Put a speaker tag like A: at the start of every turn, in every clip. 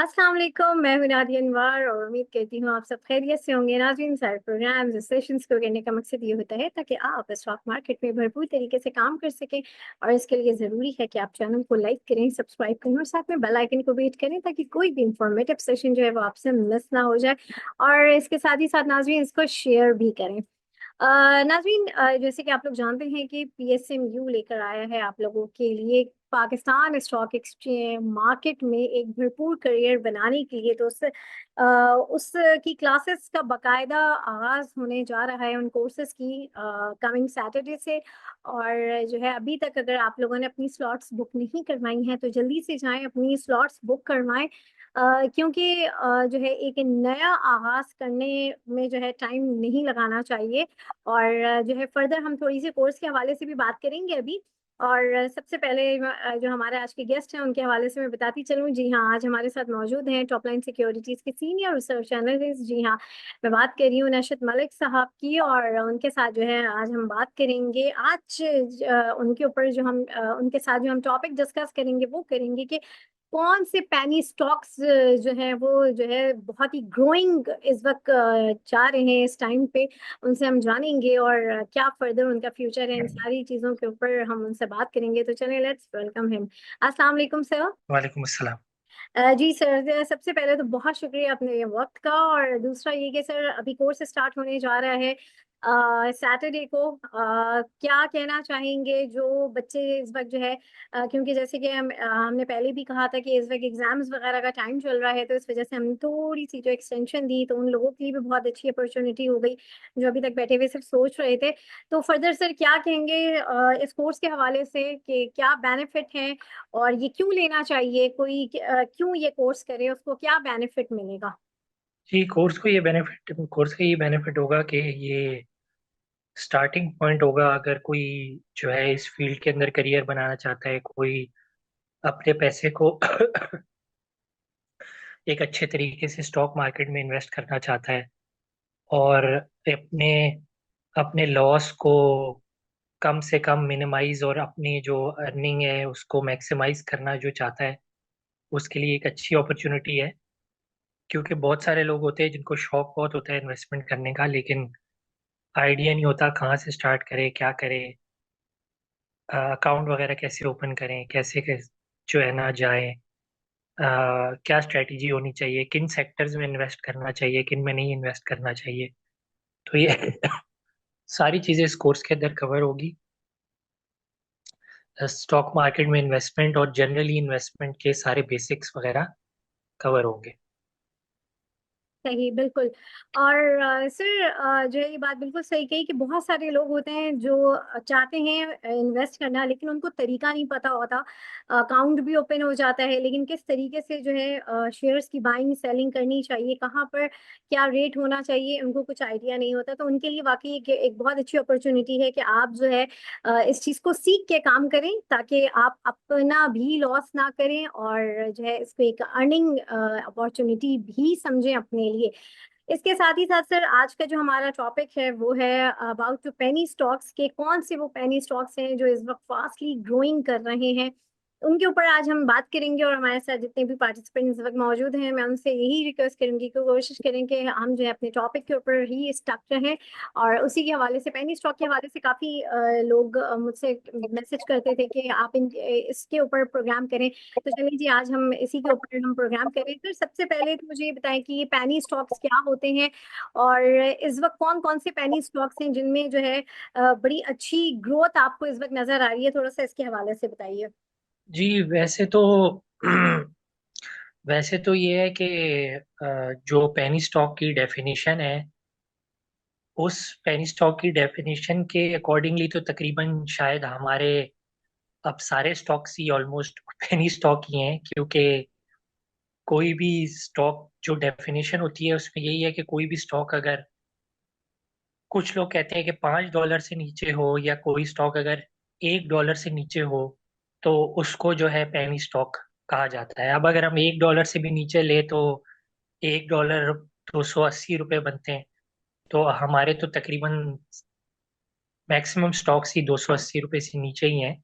A: अस्सलाम वालेकुम। मैं हूं नादिया अनवर और उम्मीद करती हूँ आप सब खैरियत से होंगे। नाज़रीन, सारे प्रोग्राम्स और सेशंस को करने का मकसद ये होता है ताकि आप स्टॉक मार्केट में भरपूर तरीके से काम कर सकें। और इसके लिए ज़रूरी है कि आप चैनल को लाइक करें, सब्सक्राइब करें और साथ में बेल आइकन को भी हिट करें ताकि कोई भी इंफॉर्मेटिव सेशन जो है वो आपसे मिस ना हो जाए। और इसके साथ ही साथ नाज़रीन इसको शेयर भी करें। नाज़रीन, जैसे कि आप लोग जानते हैं कि पीएसएमयू लेकर आया है आप लोगों के लिए पाकिस्तान स्टॉक एक्सचेंज मार्केट में एक भरपूर करियर बनाने के लिए। तो उसकी क्लासेस का बाकायदा आगाज होने जा रहा है उन कोर्सेज की कमिंग सैटरडे से। और जो है अभी तक अगर आप लोगों ने अपनी स्लॉट्स बुक नहीं करवाई हैं तो जल्दी से जाएं अपनी स्लॉट्स बुक करवाएं। क्योंकि जो है एक नया आगाज करने में जो है टाइम नहीं लगाना चाहिए। और जो है फर्दर हम थोड़ी सी कोर्स के हवाले से भी बात करेंगे अभी। और सबसे पहले जो हमारे आज के गेस्ट हैं उनके हवाले से मैं बताती चलूं। जी हाँ, आज हमारे साथ मौजूद हैं टॉपलाइन सिक्योरिटीज के सीनियर रिसर्च एनालिस्ट। जी हाँ, मैं बात कर रही हूँ नशत मलिक साहब की। और उनके साथ जो है आज हम बात करेंगे। आज उनके ऊपर जो हम उनके साथ जो हम टॉपिक डिस्कस करेंगे वो करेंगे कि कौन से पैनी स्टॉक्स जो है वो जो है बहुत ही ग्रोइंग इस वक्त जा रहे हैं इस टाइम पे। उनसे हम जानेंगे और क्या फर्दर उनका फ्यूचर है, इन सारी चीजों के ऊपर हम उनसे बात करेंगे। तो चलिए लेट्स वेलकम हिम। अस्सलाम वालेकुम सर।
B: वालेकुम अस्सलाम।
A: जी सर, सबसे पहले तो बहुत शुक्रिया अपने ये वक्त का। और दूसरा ये कि सर अभी कोर्स स्टार्ट होने जा रहा है सैटरडे को। क्या कहना चाहेंगे जो बच्चे इस वक्त जो है क्योंकि जैसे कि हमने पहले भी कहा था कि इस वक्त एग्जाम्स वगैरह का टाइम चल रहा है, तो इस वजह से हमने थोड़ी सी जो एक्सटेंशन दी तो उन लोगों के लिए भी बहुत अच्छी अपॉर्चुनिटी हो गई जो अभी तक बैठे हुए सिर्फ सोच रहे थे। तो फर्दर सर क्या कहेंगे इस कोर्स के हवाले से कि क्या बेनिफिट है और ये क्यों लेना चाहिए, कोई क्यों ये कोर्स करे, उसको क्या बेनिफिट मिलेगा।
B: जी, कोर्स का ये बेनिफिट होगा कि ये स्टार्टिंग पॉइंट होगा। अगर कोई जो है इस फील्ड के अंदर करियर बनाना चाहता है, कोई अपने पैसे को एक अच्छे तरीके से स्टॉक मार्केट में इन्वेस्ट करना चाहता है और अपने अपने लॉस को कम से कम मिनिमाइज और अपनी जो अर्निंग है उसको मैक्सिमाइज करना जो चाहता है, उसके लिए एक अच्छी अपॉर्चुनिटी है। क्योंकि बहुत सारे लोग होते हैं जिनको शौक बहुत होता है इन्वेस्टमेंट करने का, लेकिन आइडिया नहीं होता कहाँ से स्टार्ट करें, क्या करें, अकाउंट वगैरह कैसे ओपन करें, कैसे जो है ना जाए, क्या स्ट्रेटजी होनी चाहिए, किन सेक्टर्स में इन्वेस्ट करना चाहिए, किन में नहीं इन्वेस्ट करना चाहिए। तो ये सारी चीज़ें इस कोर्स के अंदर कवर होगी। स्टॉक मार्केट में इन्वेस्टमेंट और जनरली इन्वेस्टमेंट के सारे बेसिक्स वगैरह कवर होंगे।
A: सही, बिल्कुल। और सर जो है ये बात बिल्कुल सही कही कि बहुत सारे लोग होते हैं जो चाहते हैं इन्वेस्ट करना लेकिन उनको तरीका नहीं पता होता। अकाउंट भी ओपन हो जाता है लेकिन किस तरीके से जो है शेयर्स की बाइंग सेलिंग करनी चाहिए, कहाँ पर क्या रेट होना चाहिए, उनको कुछ आइडिया नहीं होता। तो उनके लिए वाकई एक बहुत अच्छी अपॉर्चुनिटी है कि आप जो है इस चीज़ को सीख के काम करें ताकि आप अपना भी लॉस ना करें और जो है इसको एक अर्निंग अपॉर्चुनिटी भी समझें अपने लिए। इसके साथ ही साथ सर आज का जो हमारा टॉपिक है वो है अबाउट टू पेनी स्टॉक्स के कौन से वो पेनी स्टॉक्स हैं जो इस वक्त फास्टली ग्रोइंग कर रहे हैं, उनके ऊपर आज हम बात करेंगे। और हमारे साथ जितने भी पार्टिसिपेंट्स इस वक्त मौजूद हैं मैं उनसे यही रिक्वेस्ट करूंगी कि कोशिश करें कि हम जो है अपने टॉपिक के ऊपर ही स्टक रहें। और उसी के हवाले से पेनी स्टॉक के हवाले से काफी लोग मुझसे मैसेज करते थे कि आप इसके ऊपर प्रोग्राम करें। तो चलिए जी, आज हम इसी के ऊपर हम प्रोग्राम करें। तो सबसे पहले तो मुझे ये बताएं कि ये पेनी स्टॉक्स क्या होते हैं और इस वक्त कौन कौन से पेनी स्टॉक्स हैं जिनमें जो है बड़ी अच्छी ग्रोथ आपको इस वक्त नजर आ रही है। थोड़ा सा इसके हवाले से बताइए।
B: जी, वैसे तो वैसे तो ये है कि जो पेनी स्टॉक की डेफिनेशन है, उस पेनी स्टॉक की डेफिनेशन के अकॉर्डिंगली तो तकरीबन शायद हमारे अब सारे स्टॉक्स ही ऑलमोस्ट पेनी स्टॉक ही हैं। क्योंकि कोई भी स्टॉक जो डेफिनेशन होती है उसमें यही है कि कोई भी स्टॉक अगर, कुछ लोग कहते हैं कि $5 से नीचे हो, या कोई स्टॉक अगर $1 से नीचे हो तो उसको जो है पेनी स्टॉक कहा जाता है। अब अगर हम $1 से भी नीचे ले तो $1 $280 बनते हैं। तो हमारे तो तकरीबन मैक्सिमम स्टॉक्स ही $280 से नीचे ही हैं।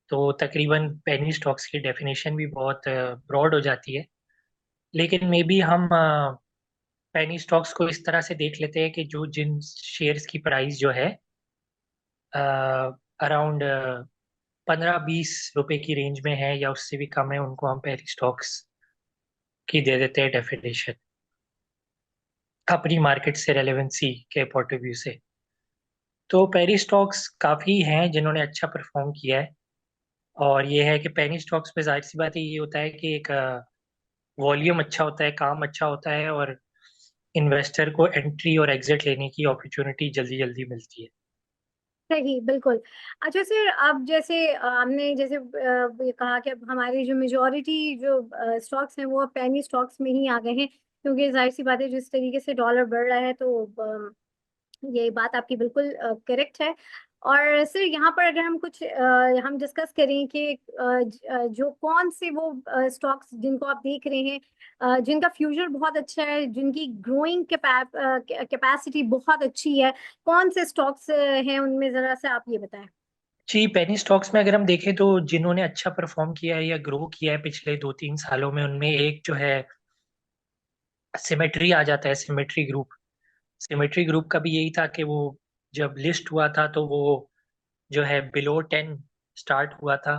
B: तो तकरीबन पेनी स्टॉक्स की डेफिनेशन भी बहुत ब्रॉड हो जाती है। लेकिन मे बी हम पेनी स्टॉक्स को इस तरह से देख लेते हैं कि जो जिन शेयर्स की प्राइस जो है अराउंड 15-20 रुपए की रेंज में है या उससे भी कम है, उनको हम पेनी स्टॉक्स की दे देते हैं डेफिनेशन, अपनी मार्केट से रेलेवेंसी के पॉइंट ऑफ व्यू से। तो पेनी स्टॉक्स काफ़ी हैं जिन्होंने अच्छा परफॉर्म किया है। और ये है कि पेनी स्टॉक्स पे जाहिर सी बात है, ये होता है कि एक वॉल्यूम अच्छा होता है, काम अच्छा होता है, और इन्वेस्टर को एंट्री और एग्जिट लेने की अपॉर्चुनिटी जल्दी जल्दी मिलती है।
A: सही, बिल्कुल। अच्छा सर, अब जैसे हमने जैसे ये कहा कि अब हमारी जो मेजोरिटी जो स्टॉक्स हैं वो अब पेनी स्टॉक्स में ही आ गए हैं, क्योंकि जाहिर सी बात है जिस तरीके से डॉलर बढ़ रहा है, तो ये बात आपकी बिल्कुल करेक्ट है। और सर यहाँ पर अगर हम कुछ हम डिस्कस करें कि जो कौन से वो स्टॉक्स जिनको आप देख रहे हैं, जिनका फ्यूचर बहुत अच्छा है, जिनकी ग्रोइंग कैपेसिटी बहुत अच्छी है, कौन से स्टॉक्स हैं उनमें, जरा से आप ये बताएं।
B: जी, पेनी स्टॉक्स में अगर हम देखें तो जिन्होंने अच्छा परफॉर्म किया है या ग्रो किया है पिछले 2-3 सालों में, उनमें एक जो है सिमेट्री आ जाता है, सिमेट्री ग्रुप। सिमेट्री ग्रुप का भी यही था कि वो जब लिस्ट हुआ था तो वो जो है बिलो 10 स्टार्ट हुआ था।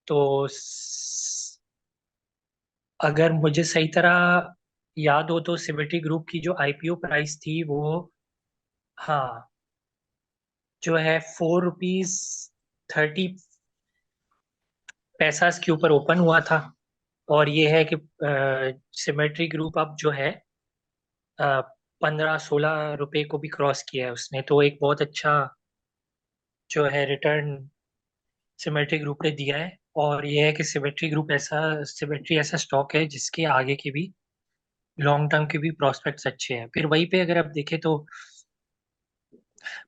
B: तो अगर मुझे सही तरह याद हो तो सिमेट्री ग्रुप की जो आईपीओ प्राइस थी वो, हाँ, जो है 4 रुपीज 30 पैसा के ऊपर ओपन हुआ था। और ये है कि सिमेट्री ग्रुप अब जो है 15-16 रुपए को भी क्रॉस किया है उसने, तो एक बहुत अच्छा जो है रिटर्न सिमेट्री ग्रुप ने दिया है। और ये है कि सिमेट्री ऐसा स्टॉक है जिसके आगे के भी लॉन्ग टर्म के भी प्रॉस्पेक्ट्स अच्छे हैं। फिर वहीं पे अगर आप देखें तो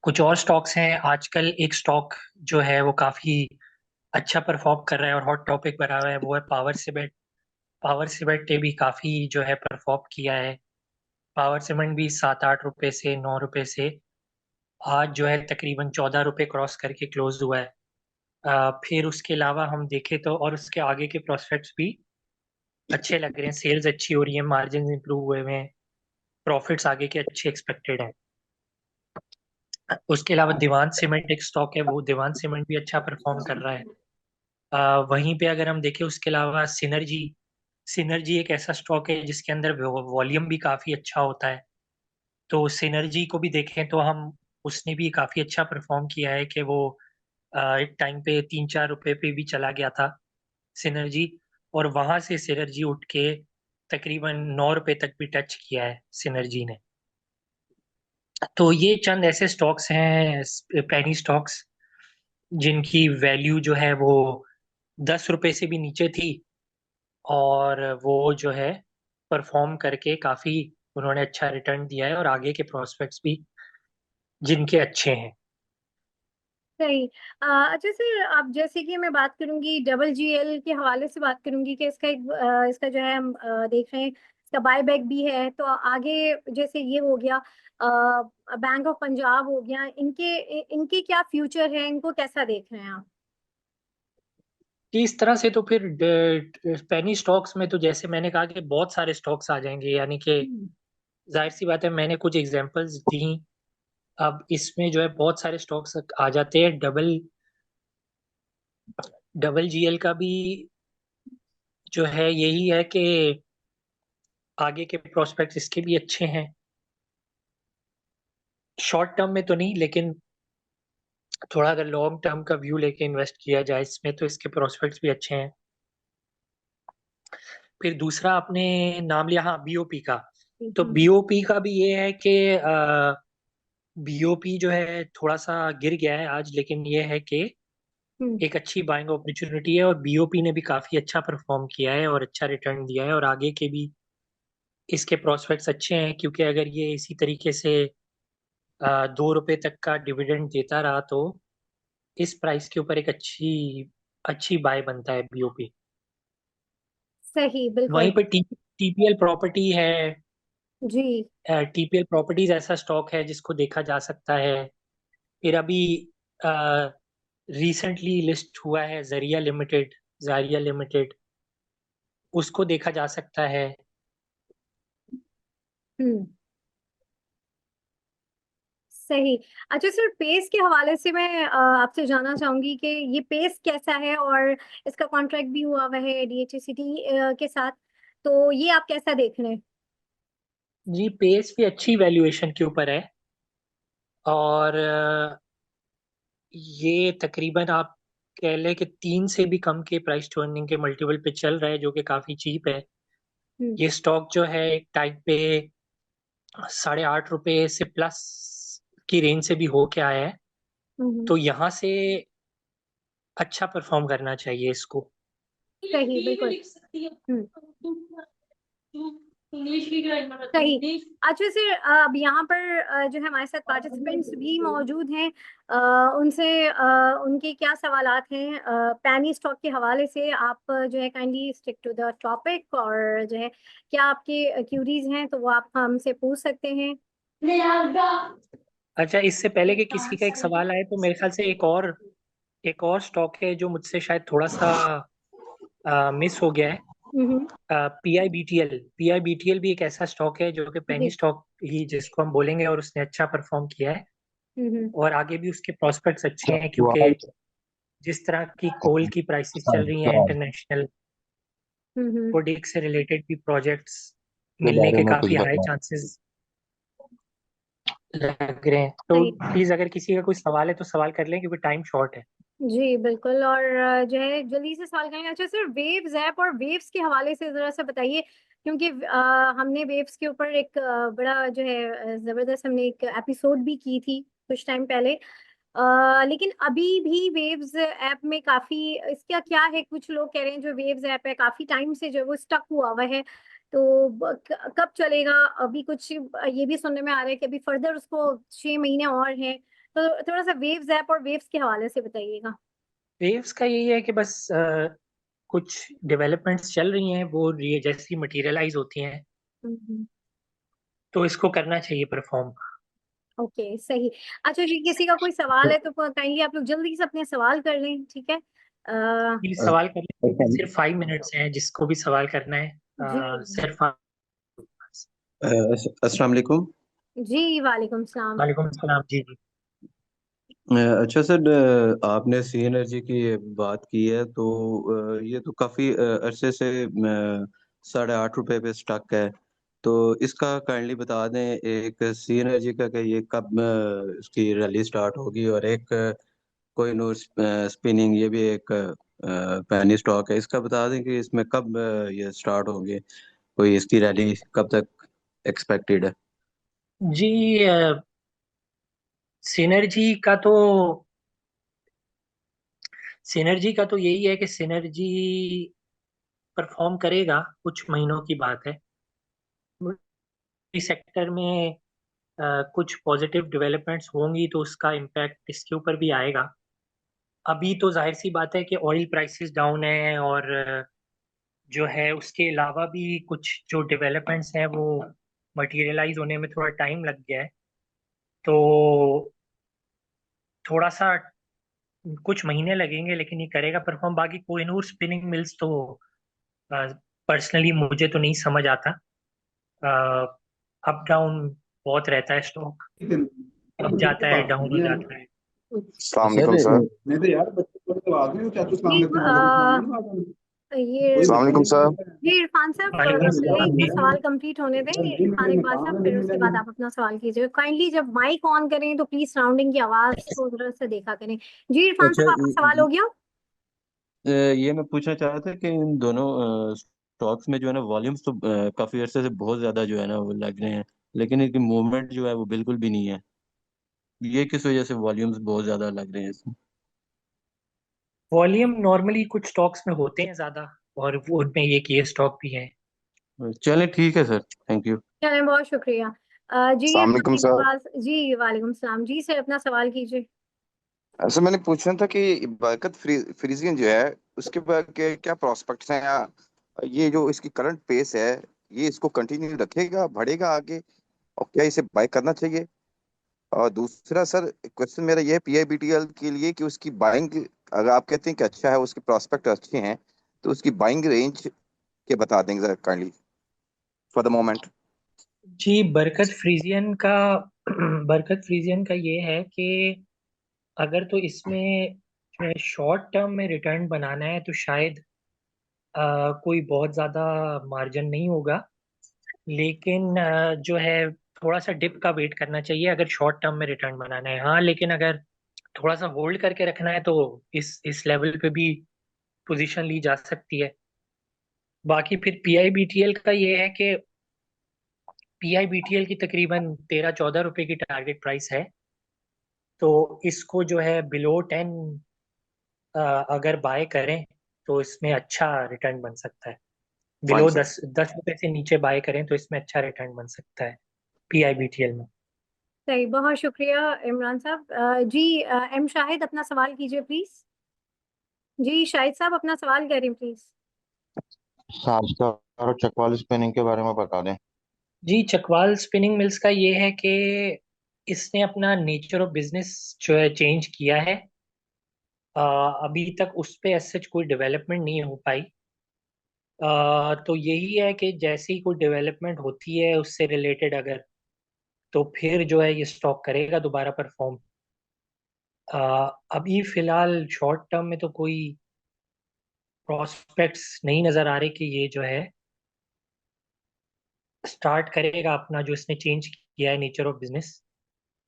B: कुछ और स्टॉक्स हैं आजकल। एक स्टॉक जो है वो काफी अच्छा परफॉर्म कर रहा है और हॉट टॉपिक बना हुआ है, वो है पावर सीमेंट। पावर सीमेंट ने भी काफी जो है परफॉर्म किया है। पावर सीमेंट भी 7-8 रुपए से 9 रुपए से आज जो है तकरीबन 14 रुपए क्रॉस करके क्लोज हुआ है। फिर उसके अलावा हम देखें तो और उसके आगे के प्रोस्पेक्ट्स भी अच्छे लग रहे हैं, सेल्स अच्छी हो रही है, मार्जिन इंप्रूव हुए हुए हैं, प्रॉफिट्स आगे के अच्छे एक्सपेक्टेड हैं। उसके अलावा दीवान सीमेंट एक स्टॉक है, वो दीवान सीमेंट भी अच्छा परफॉर्म कर रहा है। वहीं पे अगर हम देखें उसके अलावा सिनर्जी, सिनर्जी एक ऐसा स्टॉक है जिसके अंदर वॉल्यूम भी काफी अच्छा होता है। तो सिनर्जी को भी देखें तो हम, उसने भी काफी अच्छा परफॉर्म किया है कि वो एक टाइम पे 3-4 रुपए पे भी चला गया था सिनर्जी, और वहां से सिनर्जी उठ के तकरीबन 9 रुपए तक भी टच किया है सिनर्जी ने। तो ये चंद ऐसे स्टॉक्स हैं, पेनी स्टॉक्स, जिनकी वैल्यू जो है वो 10 रुपए से भी नीचे थी, और वो जो है परफॉर्म करके काफी उन्होंने अच्छा रिटर्न दिया है, और आगे के प्रोस्पेक्ट्स भी जिनके अच्छे हैं।
A: सही। अच्छा सर, अब जैसे कि मैं बात करूंगी डबल जीएल के हवाले से, बात करूंगी कि इसका एक इसका जो है हम देख रहे हैं, इसका बायबैक भी है, तो आगे जैसे ये हो गया, बैंक ऑफ पंजाब हो गया, इनके इनके क्या फ्यूचर है, इनको कैसा देख रहे हैं आप?
B: कि इस तरह से तो फिर पेनी स्टॉक्स में तो जैसे मैंने कहा कि बहुत सारे स्टॉक्स आ जाएंगे, यानी कि
A: हम्म।
B: जाहिर सी बात है, मैंने कुछ एग्जांपल्स दी। अब इसमें जो है बहुत सारे स्टॉक्स आ जाते हैं। डबल डबल जीएल का भी जो है यही है कि आगे के प्रोस्पेक्ट्स इसके भी अच्छे हैं, शॉर्ट टर्म में तो नहीं, लेकिन थोड़ा अगर लॉन्ग टर्म का व्यू लेके इन्वेस्ट किया जाए इसमें तो इसके प्रोस्पेक्ट्स भी अच्छे हैं। फिर दूसरा आपने नाम लिया, हाँ, बीओपी का। तो
A: हम्म।
B: बीओपी का भी ये है कि बीओपी जो है थोड़ा सा गिर गया है आज, लेकिन ये है कि
A: हम्म।
B: एक अच्छी बाइंग अपॉर्चुनिटी है, और बीओपी ने भी काफी अच्छा परफॉर्म किया है और अच्छा रिटर्न दिया है, और आगे के भी इसके प्रोस्पेक्ट्स अच्छे हैं, क्योंकि अगर ये इसी तरीके से 2 रुपए तक का डिविडेंड देता रहा तो इस प्राइस के ऊपर एक अच्छी अच्छी बाय बनता है बीओपी।
A: सही, बिल्कुल।
B: वहीं पे टीपीएल प्रॉपर्टी है।
A: जी।
B: टीपीएल प्रॉपर्टीज ऐसा स्टॉक है जिसको देखा जा सकता है। फिर अभी रिसेंटली लिस्ट हुआ है जरिया लिमिटेड, जारिया लिमिटेड, उसको देखा जा सकता है।
A: हम्म। सही। अच्छा सर, पेस के हवाले से मैं आपसे जानना चाहूंगी कि ये पेस कैसा है, और इसका कॉन्ट्रैक्ट भी हुआ हुआ है DHCCT के साथ, तो ये आप कैसा देख रहे हैं?
B: जी, पेस भी अच्छी वैल्यूएशन के ऊपर है। और ये तकरीबन आप कह लें कि 3 से भी कम के प्राइस टू अर्निंग के मल्टीपल पे चल रहा है, जो कि काफ़ी चीप है।
A: हम्म।
B: ये स्टॉक जो है एक टाइप पे 8.5 रुपए से प्लस की रेंज से भी होके आया है।
A: हम्म।
B: तो यहाँ से अच्छा परफॉर्म करना चाहिए इसको।
A: सही, बिल्कुल। हम्म। सही। अच्छा सर, अब यहाँ पर जो है हमारे साथ पार्टिसिपेंट्स भी मौजूद हैं। उनसे उनके क्या सवालात हैं पैनी स्टॉक के हवाले से, आप जो है kindly stick to the topic, और जो है क्या आपके क्यूरीज हैं तो वो आप हमसे पूछ सकते हैं।
B: अच्छा, इससे पहले कि किसी का एक सवाल आए तो मेरे ख्याल से एक और स्टॉक है जो मुझसे शायद थोड़ा सा मिस हो गया है।
A: हम्म।
B: P I B T L भी एक ऐसा स्टॉक है जो कि पेनी
A: जी।
B: स्टॉक ही जिसको हम बोलेंगे, और उसने अच्छा परफॉर्म किया है।
A: हम्म।
B: और आगे भी उसके प्रोस्पेक्ट्स अच्छे हैं, क्योंकि जिस तरह की कोल की प्राइसेस चल रही हैं इंटरनेशनल,
A: हम्म।
B: प्रोडक्ट से रिलेटेड भी प्रोजेक्ट्स
C: के
B: मिलने
C: बारे
B: के
C: में कुछ
B: काफी हाई
C: बताओ।
B: चांसेस लग रहे हैं। तो
A: सही।
B: प्लीज अगर किसी का कोई सवाल है तो सवाल कर लें, क्योंकि टाइम शॉर्ट है।
A: जी बिल्कुल, और जो है जल्दी से सवाल करेंगे। अच्छा सर, वेव्स ऐप और वेव्स के हवाले से जरा सा बताइए, क्योंकि हमने वेव्स के ऊपर एक बड़ा जो है जबरदस्त हमने एक एपिसोड भी की थी कुछ टाइम पहले। लेकिन अभी भी वेव्स ऐप में काफी इसका क्या है, कुछ लोग कह रहे हैं जो वेव्स ऐप है काफी टाइम से जो वो स्टक हुआ हुआ है, तो कब चलेगा? अभी कुछ ये भी सुनने में आ रहा है कि अभी फर्दर उसको 6 महीने और हैं, तो थोड़ा सा वेव्स ऐप और वेव्स के हवाले से बताइएगा।
B: वेव्स का यही है कि बस कुछ डेवलपमेंट्स चल रही हैं, वो जैसी मटेरियलाइज होती हैं
A: हम्म।
B: तो इसको करना चाहिए परफॉर्म।
A: ओके, सही। अच्छा जी, किसी का कोई सवाल है तो काइंडली आप लोग जल्दी से अपने सवाल कर लें, ठीक है?
B: प्लीज
C: अ,
B: सवाल कर लें,
C: अच्छा,
B: सिर्फ 5 मिनट्स हैं जिसको भी सवाल करना है।
A: जी।
B: सिर्फ
C: अस्सलाम वालेकुम।
A: जी वालेकुम सलाम।
B: वालेकुम सलाम। जी जी।
C: अच्छा सर, आपने सी एनर्जी की ये बात की है तो ये तो काफ़ी अरसे से 8.5 रुपए पे स्टक है। तो इसका काइंडली बता दें, एक सी एनर्जी का कि ये कब इसकी रैली स्टार्ट होगी, और एक कोई नूर स्पिनिंग, ये भी एक पैनी स्टॉक है, इसका बता दें कि इसमें कब ये स्टार्ट होंगे, कोई इसकी रैली कब तक एक्सपेक्टेड है।
B: जी, सिनर्जी का तो सिनर्जी का तो यही है कि सिनर्जी परफॉर्म करेगा, कुछ महीनों की बात है। इस सेक्टर में कुछ पॉजिटिव डेवलपमेंट्स होंगी तो उसका इम्पैक्ट इसके ऊपर भी आएगा। अभी तो जाहिर सी बात है कि ऑयल प्राइसेस डाउन है, और जो है उसके अलावा भी कुछ जो डेवलपमेंट्स हैं वो मटेरियलाइज होने में थोड़ा टाइम लग गया है। तो थोड़ा सा कुछ महीने लगेंगे, लेकिन ये करेगा परफॉर्म। बाकी कोहिनूर स्पिनिंग मिल्स तो पर्सनली मुझे तो नहीं समझ आता। अप डाउन बहुत रहता है स्टॉक, अप जाता है डाउन हो जाता है।
C: तो
D: अस्सलाम
C: सर
D: वालेकुम सर।
C: नहीं तो यार, बच्चे थोड़े तो आ गए, चाचू
A: जी
C: सामने कुछ लोग मांगे ना आगे।
A: ये
C: कोई
D: अस्सलाम
C: मतलब
D: वालेकुम
C: नहीं
D: सर।
C: है।
A: जी इरफान साहब,
B: वालेकुम
A: पहले
B: सलाम
A: इनका
B: जी।
A: सवाल कंप्लीट होने दें।
C: यार जिन
A: इरफान
C: के
A: इकबाल
C: मकान
A: साहब,
C: है
A: फिर
C: लेकिन
A: उसके बाद आप अपना सवाल कीजिए। काइंडली जब माइक ऑन करें तो प्लीज सराउंडिंग की आवाज को जरा सा देखा करें। जी इरफान
C: अच्छा,
A: साहब, आपका सवाल हो गया?
C: ये मैं पूछना चाह रहा था कि इन दोनों स्टॉक्स में जो है ना, वॉल्यूम्स तो काफी अरसे से बहुत ज्यादा जो है ना वो लग रहे हैं, लेकिन इनकी मूवमेंट जो है वो बिल्कुल भी नहीं है। ये किस वजह से वॉल्यूम्स बहुत ज्यादा लग रहे हैं इसमें?
B: वॉल्यूम नॉर्मली कुछ स्टॉक्स में होते हैं ज्यादा, और वो उनमें ये स्टॉक भी है।
C: चलें, ठीक है सर, थैंक यू।
A: चलें, बहुत शुक्रिया। जी
D: अस्सलाम
A: इरफान
D: वालेकुम सर।
A: इकबाल जी वालेकुम सलाम। जी सर, अपना सवाल कीजिए।
D: ऐसे मैंने पूछना था कि बरकत फ्रीजियन जो है उसके बाद के क्या प्रोस्पेक्ट्स हैं, या ये जो इसकी करंट पेस है ये इसको कंटिन्यू रखेगा, बढ़ेगा आगे, और क्या इसे बाय करना चाहिए? और दूसरा सर क्वेश्चन मेरा ये है पीआईबीटीएल के लिए कि उसकी बाइंग, अगर आप कहते हैं कि अच्छा है, उसके प्रोस्पेक्ट अच्छे हैं, तो उसकी बाइंग रेंज के बता देंगे जरा काइंडली फॉर द मोमेंट।
B: जी, बरकत फ्रीजियन का बरकत फ्रीजियन का ये है कि अगर तो इसमें जो है शॉर्ट टर्म में रिटर्न बनाना है तो शायद कोई बहुत ज़्यादा मार्जिन नहीं होगा। लेकिन जो है थोड़ा सा डिप का वेट करना चाहिए अगर शॉर्ट टर्म में रिटर्न बनाना है। हाँ, लेकिन अगर थोड़ा सा होल्ड करके रखना है तो इस लेवल पे भी पोजीशन ली जा सकती है। बाकी फिर पीआईबीटीएल का ये है कि पीआईबीटीएल की तकरीबन 13-14 रुपए की टारगेट प्राइस है। तो इसको जो है बिलो 10 अगर बाय करें तो इसमें अच्छा रिटर्न बन सकता है।
D: Fine
B: below
D: sir.
B: 10 रुपए से नीचे बाय करें तो इसमें अच्छा रिटर्न बन सकता है पीआईबीटीएल में।
A: सही, बहुत शुक्रिया इमरान साहब। जी, एम शाहिद अपना सवाल कीजिए प्लीज। जी शाहिद साहब अपना सवाल करें प्लीज।
E: साजगार और चकवाली स्पिनिंग के बारे में बता दें।
B: जी, चकवाल स्पिनिंग मिल्स का ये है कि इसने अपना नेचर ऑफ बिजनेस जो है चेंज किया है। अभी तक उस पे ऐसे कोई डेवलपमेंट नहीं हो पाई। तो यही है कि जैसे ही कोई डेवलपमेंट होती है उससे रिलेटेड अगर, तो फिर जो है ये स्टॉक करेगा दोबारा परफॉर्म। अभी फिलहाल शॉर्ट टर्म में तो कोई प्रोस्पेक्ट्स नहीं नजर आ रहे कि ये जो है स्टार्ट करेगा अपना जो इसने चेंज किया है नेचर ऑफ बिजनेस।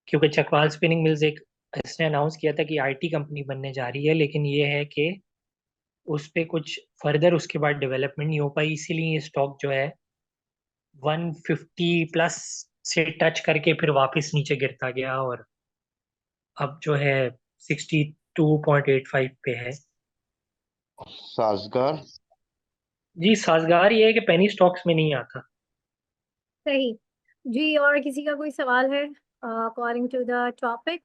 B: क्योंकि चकवाल स्पिनिंग मिल्स एक इसने अनाउंस किया था कि आईटी कंपनी बनने जा रही है, लेकिन ये है कि उस पे कुछ फर्दर उसके बाद डेवलपमेंट नहीं हो पाई, इसीलिए ये स्टॉक जो है 150 प्लस से टच करके फिर वापस नीचे गिरता गया और अब जो है 62.85 पे है।
E: साजगार।
B: जी, साजगार ये है कि पेनी स्टॉक्स में नहीं आता।
A: सही। जी, और किसी का कोई सवाल है अकॉर्डिंग टू द टॉपिक?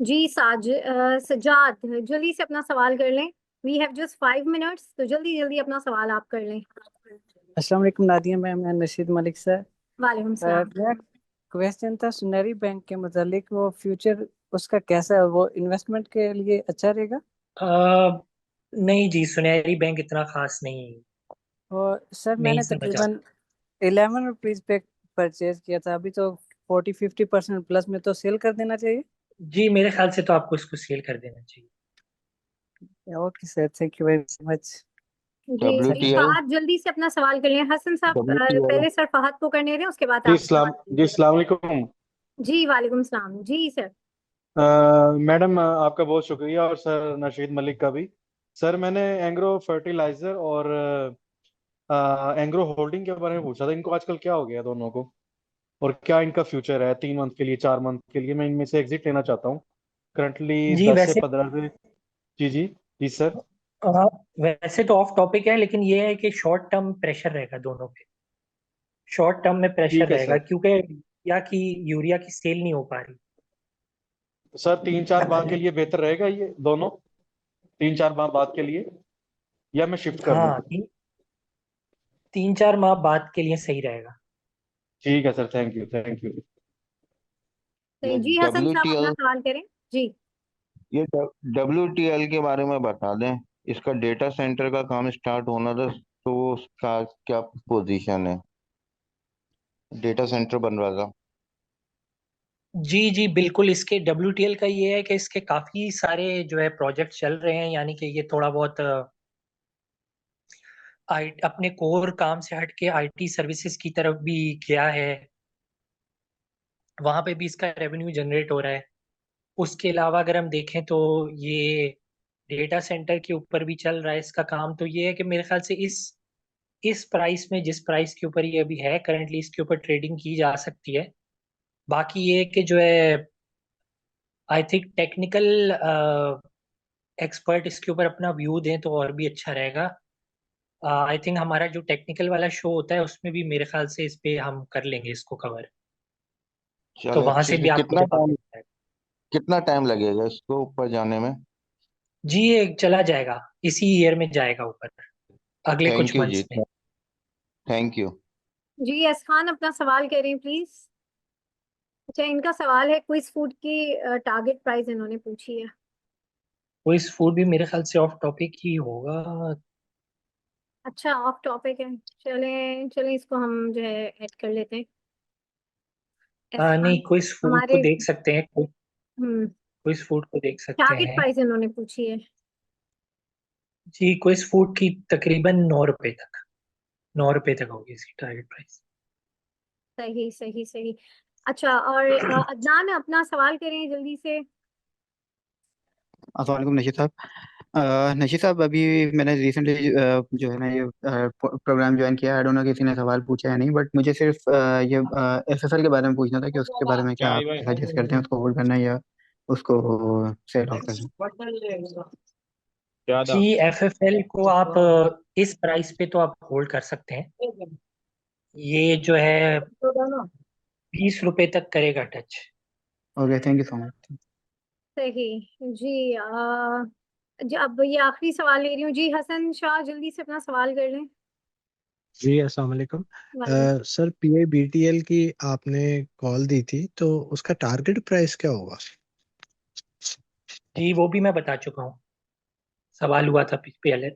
A: जी सजाद जल्दी से अपना सवाल कर लें। वी हैव जस्ट 5 मिनट्स, तो जल्दी जल्दी अपना सवाल आप कर लें।
F: अस्सलाम वालेकुम नादिया मैम, मैं नशीद मलिक सर।
A: वालेकुम सलाम।
F: मेरा क्वेश्चन था सुनहरी बैंक के मुतालिक, वो फ्यूचर उसका कैसा है, वो इन्वेस्टमेंट के लिए अच्छा रहेगा?
B: अ, नहीं जी, सुनहरी बैंक इतना खास नहीं
F: और सर
B: नहीं
F: मैंने
B: समझ
F: तकरीबन 11 रुपीज़ पे परचेज किया था, अभी तो 40-50% प्लस में, तो सेल कर देना चाहिए?
B: जी, मेरे ख्याल से तो आपको इसको सेल कर देना चाहिए।
F: Okay sir, thank you very much.
A: जी
E: WTL।
A: फहद जल्दी से अपना सवाल कर लें। हसन साहब
E: WTL।
A: पहले सर फहद को करने दें, उसके बाद
G: जी
A: आप
G: सलाम
A: सवाल
G: जी
A: कीजिए।
G: अस्सलाम वालेकुम।
A: जी वालेकुम सलाम। जी सर।
G: मैडम आपका बहुत शुक्रिया, और सर नशीद मलिक का भी। सर मैंने एंग्रो फर्टिलाइजर और एंग्रो होल्डिंग के बारे में पूछा था, इनको आजकल क्या हो गया दोनों को, और क्या इनका फ्यूचर है 3 मंथ के लिए, 4 मंथ के लिए? मैं इनमें से एग्जिट लेना चाहता हूँ करंटली
B: जी
G: 10 से 15 से। जी जी जी सर।
B: अ, वैसे तो ऑफ टॉपिक है, लेकिन ये है कि शॉर्ट टर्म प्रेशर रहेगा दोनों पे। शॉर्ट टर्म में प्रेशर
G: ठीक है
B: रहेगा
G: सर।
B: क्योंकि यूरिया की सेल नहीं हो पा रही।
G: तो सर 3-4 माह के लिए बेहतर रहेगा ये दोनों, 3-4 माह बाद के लिए, या मैं शिफ्ट कर दूँ?
B: हाँ, 3-4 माह बाद के लिए सही रहेगा।
G: ठीक है sir, thank you thank you.
A: सही।
E: ये
A: जी हसन साहब अपना
E: WTL।
A: सवाल करें। जी
E: ये WTL के बारे में बता दें। इसका डेटा सेंटर का काम स्टार्ट होना था, तो उसका क्या पोजीशन है? डेटा सेंटर बन रहा था।
B: जी जी बिल्कुल, इसके WTL का ये है कि इसके काफी सारे जो है प्रोजेक्ट चल रहे हैं, यानी कि ये थोड़ा बहुत अपने कोर काम से हट के आईटी सर्विसेज की तरफ भी गया है। वहां पे भी इसका रेवेन्यू जनरेट हो रहा है। उसके अलावा अगर हम देखें तो ये डेटा सेंटर के ऊपर भी चल रहा है इसका काम। तो ये है कि मेरे ख्याल से इस प्राइस में, जिस प्राइस के ऊपर ये अभी है करंटली, इसके ऊपर ट्रेडिंग की जा सकती है। बाकी ये कि जो है आई थिंक टेक्निकल एक्सपर्ट इसके ऊपर अपना व्यू दें तो और भी अच्छा रहेगा। आई थिंक हमारा जो टेक्निकल वाला शो होता है उसमें भी मेरे ख्याल से इस पे हम कर लेंगे इसको कवर। तो
E: चले
B: वहां से
E: ठीक है।
B: भी आपको जवाब मिल जाएगा।
E: कितना टाइम लगेगा इसको ऊपर जाने में?
B: जी, ये चला जाएगा, इसी ईयर में जाएगा ऊपर, अगले
E: थैंक
B: कुछ
E: यू जी।
B: मंथ्स में।
E: Thank you.
A: जी असखान अपना सवाल करें प्लीज। अच्छा, इनका सवाल है क्विज फूड की टारगेट प्राइस इन्होंने पूछी है।
B: वो इस फूड भी मेरे ख्याल से ऑफ टॉपिक ही होगा।
A: अच्छा, ऑफ टॉपिक है। चलें चलें, इसको हम जो है ऐड कर लेते हैं। इरफान
B: नहीं, क्विज फूड को
A: हमारे
B: देख सकते हैं,
A: हम्म
B: क्विज फूड को देख सकते
A: टारगेट
B: हैं।
A: प्राइस इन्होंने पूछी है।
B: जी, क्विज फूड की तकरीबन 9 रुपए तक, 9 रुपए तक होगी इसकी टारगेट प्राइस।
A: सही सही सही। अच्छा, और अदनान अपना सवाल करें जल्दी से।
H: अस्सलाम वालेकुम नशीद साहब। नशीद साहब, अभी मैंने रिसेंटली जो है ना ये प्रोग्राम ज्वाइन किया। आई डोंट नो किसी ने सवाल पूछा है नहीं, बट मुझे सिर्फ ये एसएसएल के बारे में पूछना था कि उसके बारे में क्या आप सजेस्ट करते हैं, उसको होल्ड करना है या उसको सेल ऑफ करना।
B: जी, एफएफएल को आप इस प्राइस पे तो आप होल्ड कर सकते हैं। ये जो है 20 रुपए तक करेगा touch.
H: Okay, thank you so much.
A: सही जी। जी, अब ये आखिरी सवाल ले रही हूँ जी। हसन शाह जल्दी से अपना सवाल कर लें।
I: जी अस्सलाम वालेकुम।
A: वालेकुम।
I: सर पीआईबीटीएल की आपने कॉल दी थी, तो उसका टारगेट प्राइस क्या होगा?
B: जी, वो भी मैं बता चुका हूँ, सवाल हुआ था पहले।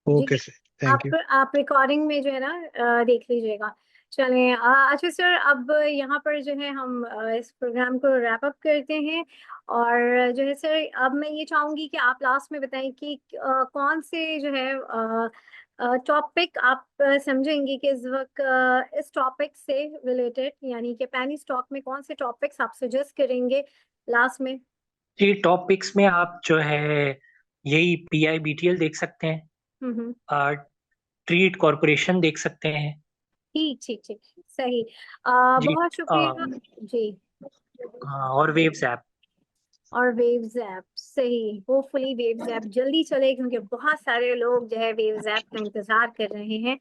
A: जी
I: ओके सर, थैंक यू।
A: आप रिकॉर्डिंग में जो है ना देख लीजिएगा। चलें, अच्छा सर, अब यहाँ पर जो है हम इस प्रोग्राम को रैप अप करते हैं। और जो है सर, अब मैं ये चाहूंगी कि आप लास्ट में बताएं कि कौन से जो है टॉपिक आप समझेंगे कि इस वक्त इस टॉपिक से रिलेटेड, यानी कि पेनी स्टॉक में कौन से टॉपिक्स आप सजेस्ट करेंगे लास्ट में।
B: जी, टॉपिक्स में आप जो है यही पीआईबीटीएल देख सकते हैं,
A: हम्म।
B: ट्रीट कॉरपोरेशन देख सकते हैं।
A: ठीक ठीक ठीक। सही।
B: जी,
A: बहुत शुक्रिया जी।
B: हाँ, और वेव्स ऐप।
A: और वेव्स ऐप, सही। होपफुली वेव्स ऐप जल्दी चले, क्योंकि बहुत सारे लोग जो है वेव्स ऐप का इंतजार कर रहे हैं।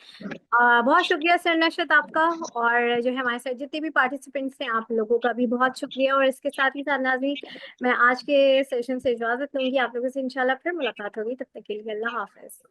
A: बहुत शुक्रिया सर नशत आपका, और जो है हमारे साथ जितने भी पार्टिसिपेंट्स हैं आप लोगों का भी बहुत शुक्रिया। और इसके साथ ही साथ नाज़रीन, मैं आज के सेशन से इजाजत लूंगी। आप लोगों से इंशाल्लाह फिर मुलाकात होगी, तब तक के लिए अल्लाह हाफिज।